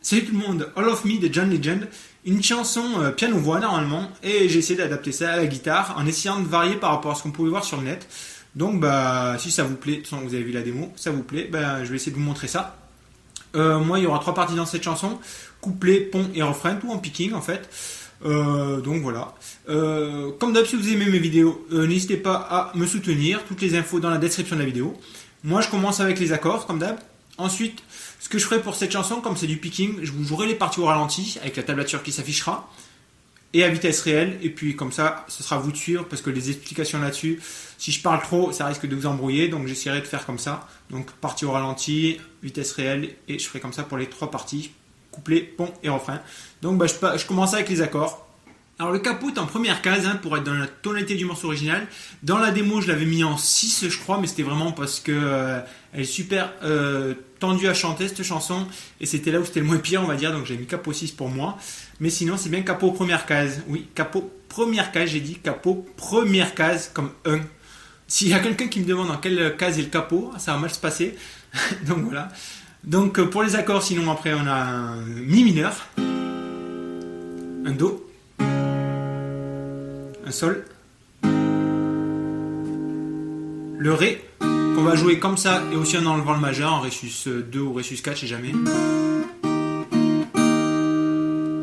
Salut tout le monde, All of Me de John Legend, une chanson piano-voix normalement, et j'ai essayé d'adapter ça à la guitare en essayant de varier par rapport à ce qu'on pouvait voir sur le net. Donc si ça vous plaît, de toute façon vous avez vu la démo, ça vous plaît, je vais essayer de vous montrer ça. Moi il y aura 3 parties dans cette chanson, couplet, pont et refrain, tout en picking en fait. Donc voilà. Comme d'habitude, si vous aimez mes vidéos, n'hésitez pas à me soutenir, toutes les infos dans la description de la vidéo. Moi je commence avec les accords comme d'hab. Ensuite, ce que je ferai pour cette chanson, comme c'est du picking, je vous jouerai les parties au ralenti avec la tablature qui s'affichera et à vitesse réelle. Et puis comme ça, ce sera à vous de suivre parce que les explications là-dessus, si je parle trop, ça risque de vous embrouiller. Donc j'essaierai de faire comme ça. Donc partie au ralenti, vitesse réelle, et je ferai comme ça pour les 3 parties, couplet, pont et refrain. Donc je commence avec les accords. Alors le capot est en première case pour être dans la tonalité du morceau original. Dans la démo je l'avais mis en 6 je crois, mais c'était vraiment parce que elle est super tendue à chanter cette chanson, et c'était là où c'était le moins pire on va dire, donc j'ai mis capot 6 pour moi. Mais sinon c'est bien capot première case, oui capot première case, j'ai dit capot première case comme 1. S'il y a quelqu'un qui me demande dans quelle case est le capot, ça va mal se passer. Donc voilà. Donc pour les accords, sinon après on a un mi mineur, un do, un sol, le ré qu'on va jouer comme ça et aussi en enlevant le majeur en ré sus 2 ou ré sus 4, je sais jamais,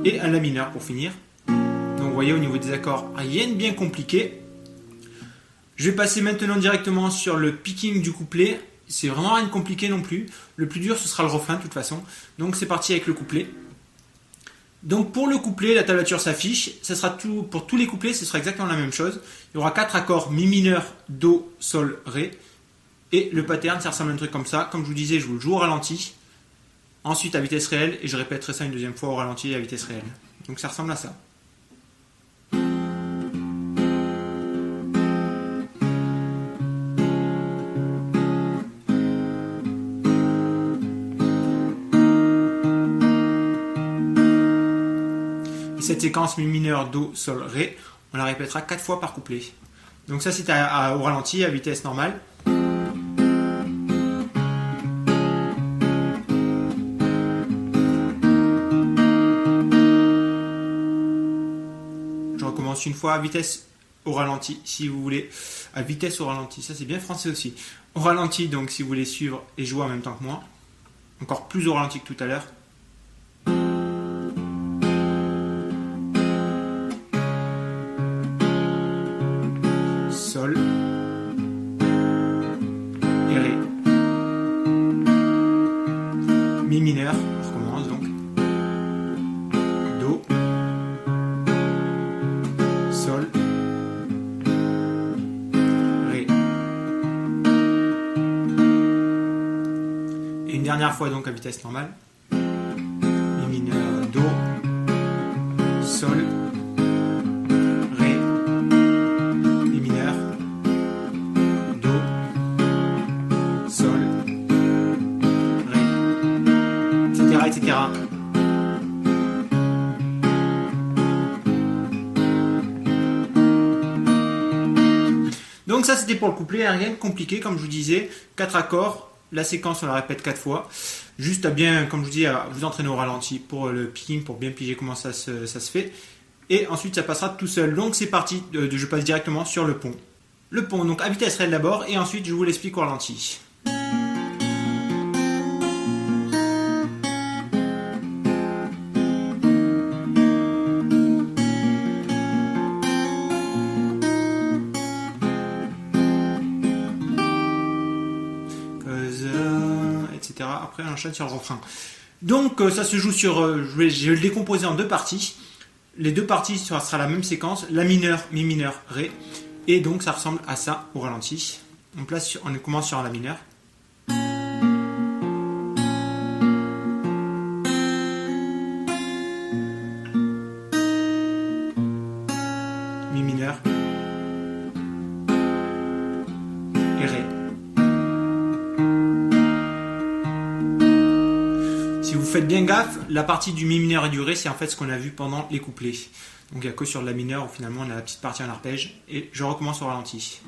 et un la mineur pour finir. Donc vous voyez au niveau des accords rien de bien compliqué. Je vais passer maintenant directement sur le picking du couplet. C'est vraiment rien de compliqué non plus. Le plus dur ce sera le refrain de toute façon. Donc c'est parti avec le couplet. Donc pour le couplet, la tablature s'affiche. Ça sera tout pour tous les couplets, ce sera exactement la même chose. Il y aura 4 accords mi mineur, do, sol, ré. Et le pattern, ça ressemble à un truc comme ça. Comme je vous disais, je vous le joue au ralenti. Ensuite à vitesse réelle, et je répéterai ça une deuxième fois au ralenti et à vitesse réelle. Donc ça ressemble à ça. Cette séquence mi mineur, do, sol, ré, on la répétera 4 fois par couplet. Donc ça c'est au ralenti, à vitesse normale. Je recommence une fois à vitesse au ralenti si vous voulez. À vitesse au ralenti, ça c'est bien français aussi. Au ralenti, donc si vous voulez suivre et jouer en même temps que moi. Encore plus au ralenti que tout à l'heure. Sol et ré, mi mineur, on recommence donc, do, sol, ré, et une dernière fois donc à vitesse normale, mi mineur, do, sol, etc. Donc ça c'était pour le couplet, rien de compliqué comme je vous disais, 4 accords, la séquence on la répète 4 fois, juste à bien, comme je vous dis, à vous entraîner au ralenti pour le picking, pour bien piger comment ça se fait, et ensuite ça passera tout seul. Donc c'est parti, je passe directement sur le pont. Le pont, donc à vitesse réelle d'abord, et ensuite je vous l'explique au ralenti. Etc. Après on enchaîne sur le refrain. Donc ça se joue sur, je vais le décomposer en 2 parties. Les 2 parties ça sera la même séquence, la mineur, mi mineur, ré, et donc ça ressemble à ça au ralenti. On commence sur la mineur. Mi mineur et ré. Si vous faites bien gaffe, la partie du mi mineur et du ré, c'est en fait ce qu'on a vu pendant les couplets. Donc il n'y a que sur le la mineur où finalement on a la petite partie en arpège. Et je recommence au ralenti.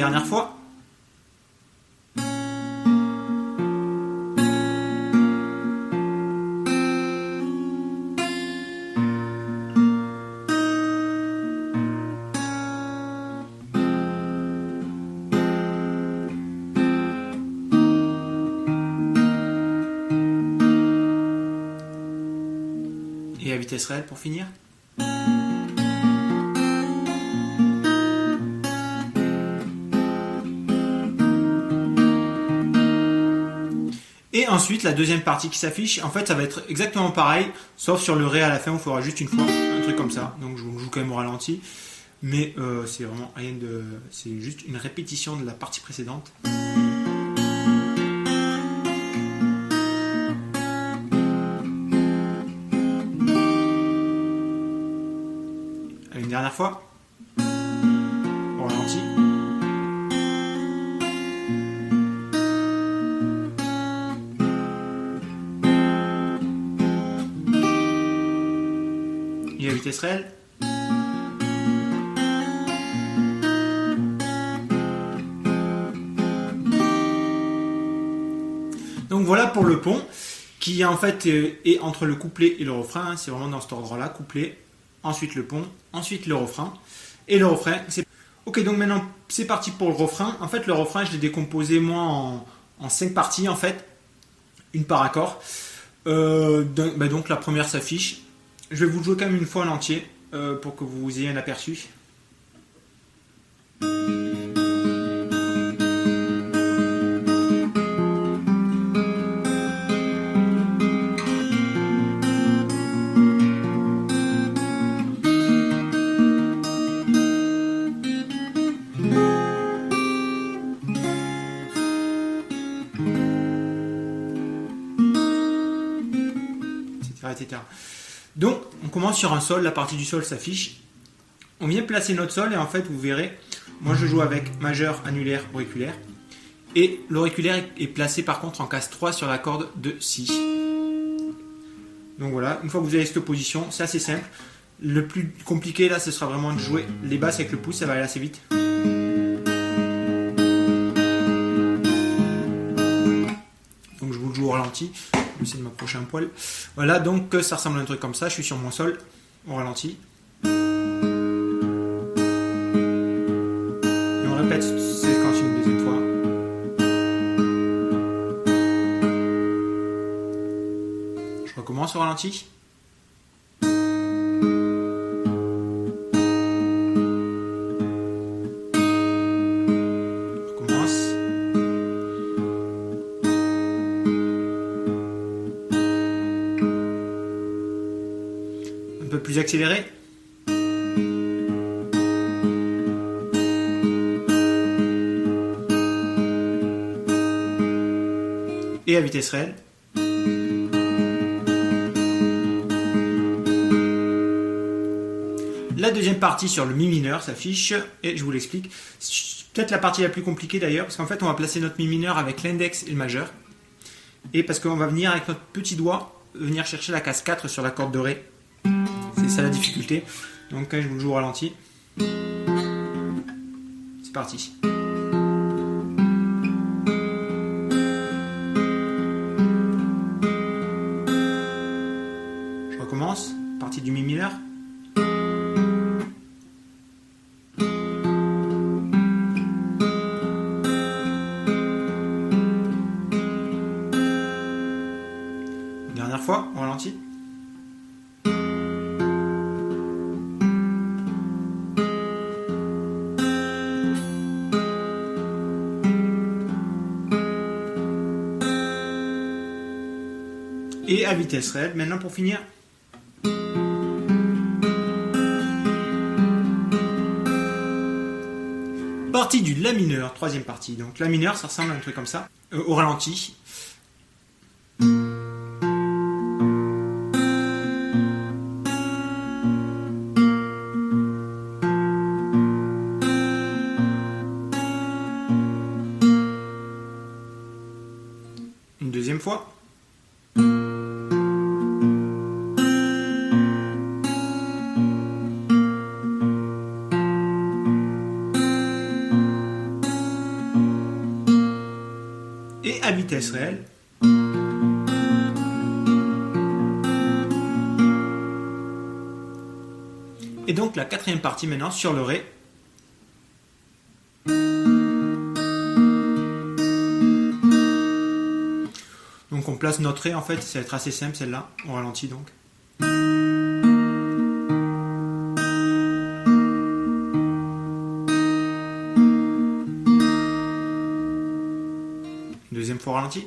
dernière fois. Et à vitesse réelle pour finir. Et ensuite, la deuxième partie qui s'affiche, en fait, ça va être exactement pareil, sauf sur le ré à la fin, où il faudra juste une fois, un truc comme ça. Donc, je vous joue quand même au ralenti, mais c'est vraiment rien de... C'est juste une répétition de la partie précédente. Une dernière fois, au ralenti. Et à vitesse réelle. Donc voilà pour le pont, qui en fait est entre le couplet et le refrain. C'est vraiment dans cet ordre-là, couplet, ensuite le pont, ensuite le refrain. Et le refrain, c'est... Ok, donc maintenant c'est parti pour le refrain. En fait, le refrain, je l'ai décomposé moi en 5 parties en fait, une par accord. Donc la première s'affiche. Je vais vous le jouer quand même une fois en entier pour que vous ayez un aperçu. Etc. Donc, on commence sur un sol, la partie du sol s'affiche. On vient placer notre sol et en fait, vous verrez, moi je joue avec majeur, annulaire, auriculaire. Et l'auriculaire est placé par contre en casse 3 sur la corde de Si. Donc voilà, une fois que vous avez cette position, c'est assez simple. Le plus compliqué là, ce sera vraiment de jouer les basses avec le pouce, ça va aller assez vite. Donc je vous le joue au ralenti. Je vais essayer de m'approcher un poil. Voilà, donc ça ressemble à un truc comme ça. Je suis sur mon sol, au ralenti. Et on répète cette séquence une deuxième fois. Je recommence au ralenti. Plus accéléré. Et à vitesse réelle. La deuxième partie sur le mi mineur s'affiche et je vous l'explique. Peut-être la partie la plus compliquée d'ailleurs, parce qu'en fait on va placer notre mi mineur avec l'index et le majeur. Et parce qu'on va venir avec notre petit doigt venir chercher la casse 4 sur la corde de ré. C'est ça la difficulté. Donc quand je vous le joue au ralenti. C'est parti. Je recommence. Partie du mi mineur. Une dernière fois au ralenti. Et à vitesse réelle, maintenant pour finir. Partie du La mineur, troisième partie. Donc La mineur, ça ressemble à un truc comme ça, au ralenti. Une deuxième fois. vitesse réelle. Et donc la quatrième partie maintenant sur le Ré. Donc on place notre Ré en fait, ça va être assez simple celle-là, on ralentit donc. Deuxième fois ralenti.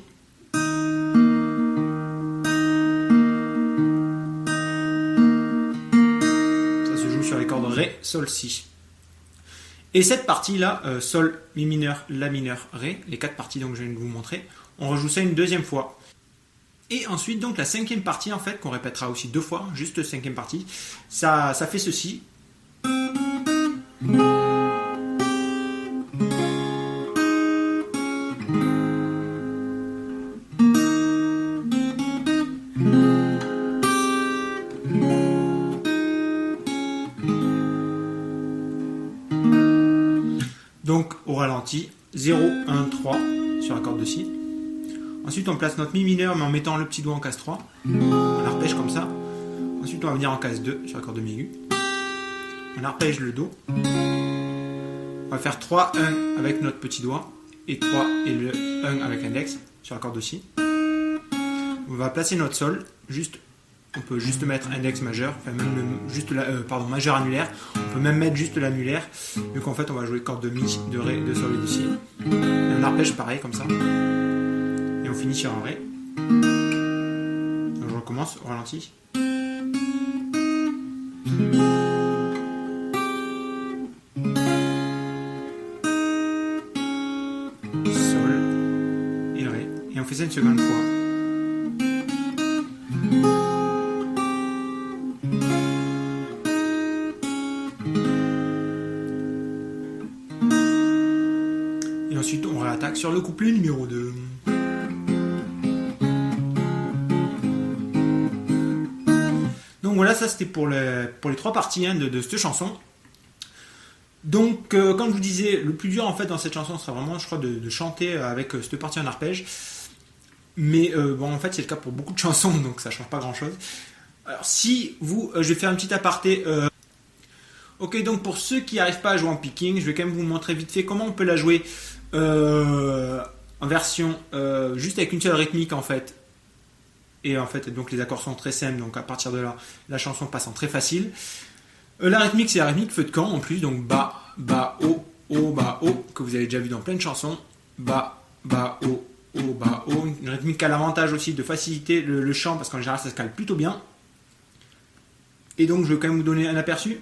Sur les cordes Ré, Sol, Si. Et cette partie-là, Sol, Mi mineur, La mineur, Ré, les 4 parties donc je viens de vous montrer, on rejoue ça une deuxième fois. Et ensuite donc la cinquième partie en fait, qu'on répétera aussi 2 fois, juste cinquième partie, ça fait ceci. Donc au ralenti, 0, 1, 3 sur la corde de Si. Ensuite on place notre Mi mineur mais en mettant le petit doigt en case 3. On arpège comme ça. Ensuite on va venir en case 2 sur la corde de Mi aigu. On arpège le Do. On va faire 3, 1 avec notre petit doigt. Et 3 et le 1 avec l'index sur la corde de Si. On va placer notre Sol. On peut juste mettre index majeur, enfin même juste majeur annulaire. On peut même mettre juste l'annulaire, vu qu'en fait on va jouer corde de Mi, de Ré, de Sol et de Si. Et on arpège pareil comme ça. Et on finit sur un Ré. Donc je recommence au ralenti. Sol et Ré. Et on fait ça une seconde fois. Et ensuite on réattaque sur le couplet numéro 2. Donc voilà, ça c'était pour les 3 parties de cette chanson. Donc comme je vous disais, le plus dur en fait dans cette chanson sera vraiment, je crois, de chanter avec cette partie en arpège. Mais bon, en fait c'est le cas pour beaucoup de chansons, donc ça change pas grand chose. Alors si vous, je vais faire une petite aparté. Ok, donc pour ceux qui n'arrivent pas à jouer en picking, je vais quand même vous montrer vite fait comment on peut la jouer en version juste avec une seule rythmique en fait. Et en fait, donc les accords sont très simples, donc à partir de là, la chanson passe en très facile. La rythmique, c'est la rythmique feu de camp en plus, donc bas, bas, haut, bas, haut, que vous avez déjà vu dans plein de chansons. Bas, bas, haut, bas, haut. Une rythmique qui a l'avantage aussi de faciliter le chant, parce qu'en général, ça se cale plutôt bien. Et donc, je vais quand même vous donner un aperçu.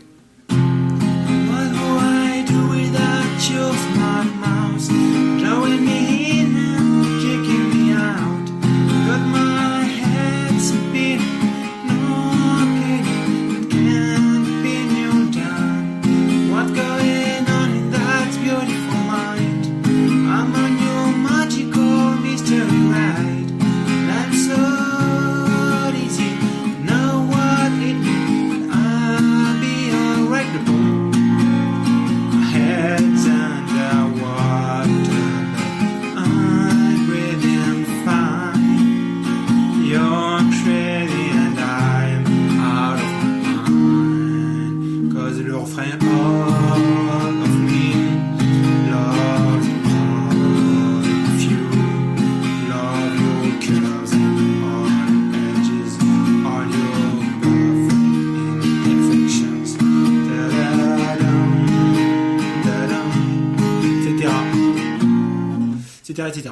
Etc.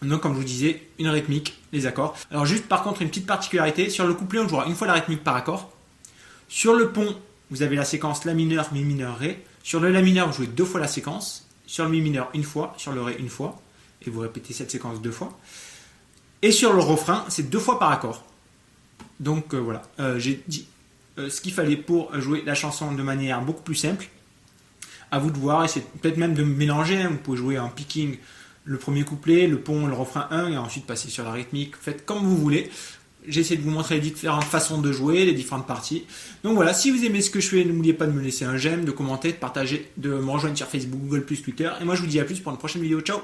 Donc comme je vous disais, une rythmique, les accords. Alors juste par contre une petite particularité, sur le couplet on jouera une fois la rythmique par accord. Sur le pont, vous avez la séquence La mineur, Mi mineur, Ré. Sur le La mineur, vous jouez 2 fois la séquence. Sur le Mi mineur, une fois. Sur le Ré, une fois. Et vous répétez cette séquence 2 fois. Et sur le refrain, c'est 2 fois par accord. Donc voilà, j'ai dit ce qu'il fallait pour jouer la chanson de manière beaucoup plus simple. À vous de voir, et c'est peut-être même de mélanger. Vous pouvez jouer en picking le premier couplet, le pont, le refrain 1 et ensuite passer sur la rythmique. Faites comme vous voulez. J'ai essayé de vous montrer les différentes façons de jouer, les différentes parties. Donc voilà, si vous aimez ce que je fais, n'oubliez pas de me laisser un j'aime, de commenter, de partager, de me rejoindre sur Facebook, Google+, Twitter. Et moi je vous dis à plus pour une prochaine vidéo. Ciao!